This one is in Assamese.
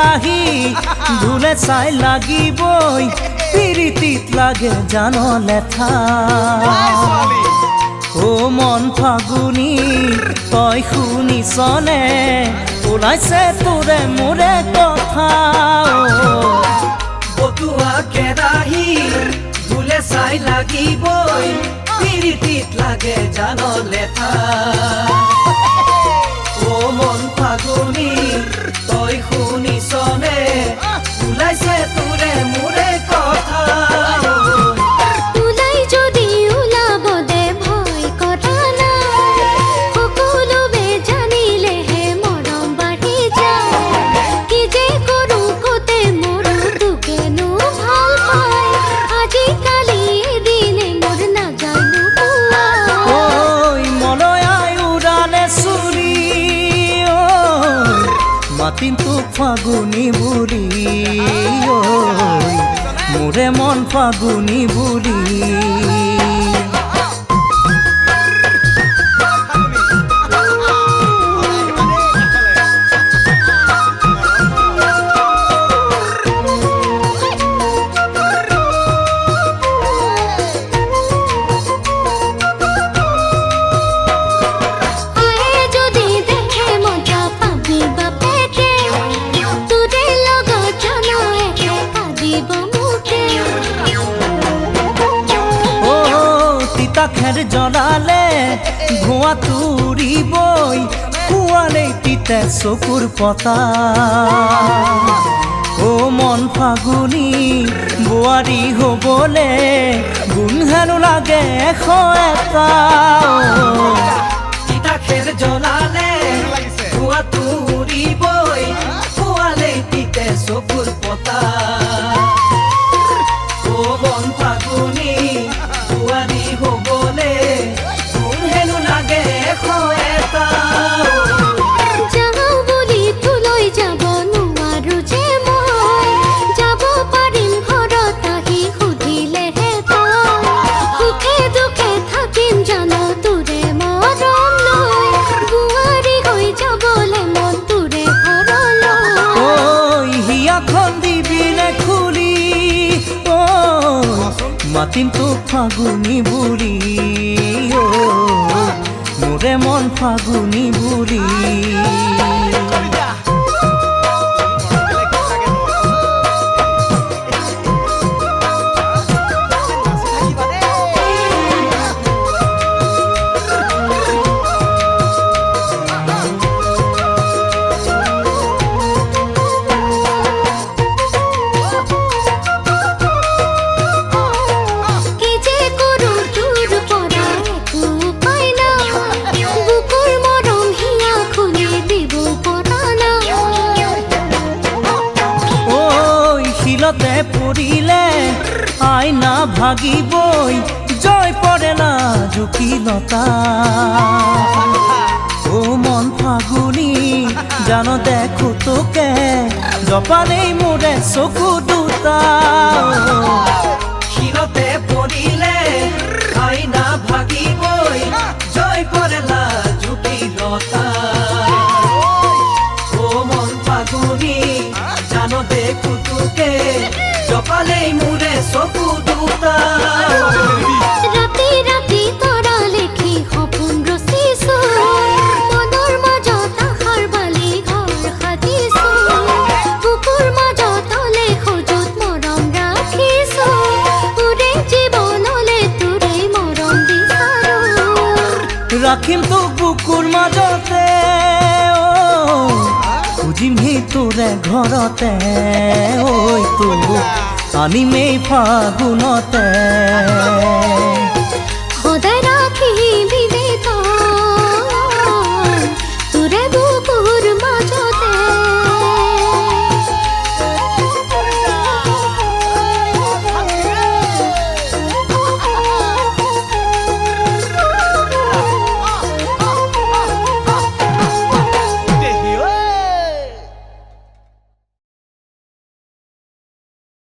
কেৰাহী ধুলে চাই লাগিবই পিৰিতিত লাগে জানো লেঠা ও মন ফাগুনি তই শুনিছনে ওলাইছে তোৰে মোৰে কথা বতুৱা কেৰাহী ধুলে চাই লাগিবই পিৰিতিত লাগে জানো লেঠা ও মন ফাগুনি তই শুনিছনে ওলাইছে তোৰে মোৰে কথা ওলাই যদি ওলাব দে ভয় কৰা নাই সকলোৱে জানিলেহে মৰম বাঢ়ি যায় কি যে কৰোঁ কতে মোৰো তোকেনো ভাল পায় আজিকালি এদিনে মোৰ নাজানো ঐ মলয়াই উৰালে চুৰি মাতিম তোক ফাগুনি বুলি মোৰে মন ফাগুনি বুলি খেৰ জ্বলালে ধোঁৱা তুৰিবই খোৱালেই তিতে চকুৰ পতা ও মন ফাগুনি বোৱাৰী হ'বলে গুণ হেনো লাগে এশ এটা তিতা খেৰ জ্বলালে ধোঁৱা তুৰিবই খোৱালেই তিতে চকুৰ পতা ও মন ফাগুনি বোৱাৰী হ'বলে গুণ হেনো লাগে এশ এটা যাওঁ বুলি তোলৈ যাব নোৱাৰো যে মই যাব পাৰিম ঘৰত আহি সুধিলেহে তই সুখে দুখে থাকিম জানো তোৰে মৰম লৈ বোৱাৰী হৈ যাবলৈ মন তোৰে ঘৰলৈ ঐ হিয়াখন দিবিনে খুলি মাতিম তোক ফাগুনি বুলি মোৰে মন ফাগুনি বুলি কি যে কৰোঁ তোৰ পৰা একো উপায় নাই বুকুৰ মৰম হিয়া খুলি দিব পৰা নাই ঐ শিলতে পৰিলে আইনা ভাগিবই জয় পৰে না জুকিলতা ও মন ফাগুনি জানো দেখো তোকে জপালেই মোৰে চকু দুটা শিলতে পৰিলে আইনা ভাগিবই জয় কৰেলা জুটিলতা ও মন ফাগুনি জানো দেখো তোকে জপালেই মোৰে চকু দুটা ৰাতি ৰাতি তৰা লিখি সপোন ৰচিছোঁ মনৰ মাজত আশাৰ বালি ঘৰ সাজিছোঁ বুকুৰ মাজত অলে খোজত মৰম ৰাখিছোঁ তোৰে জীৱনলে তোৰে মৰম বিচাৰোঁ ৰাখিম তোক বুকুৰ মাজতে খুজিমহি তোৰে ঘৰতে ঐ তোক আনিমেই ফাগুনতে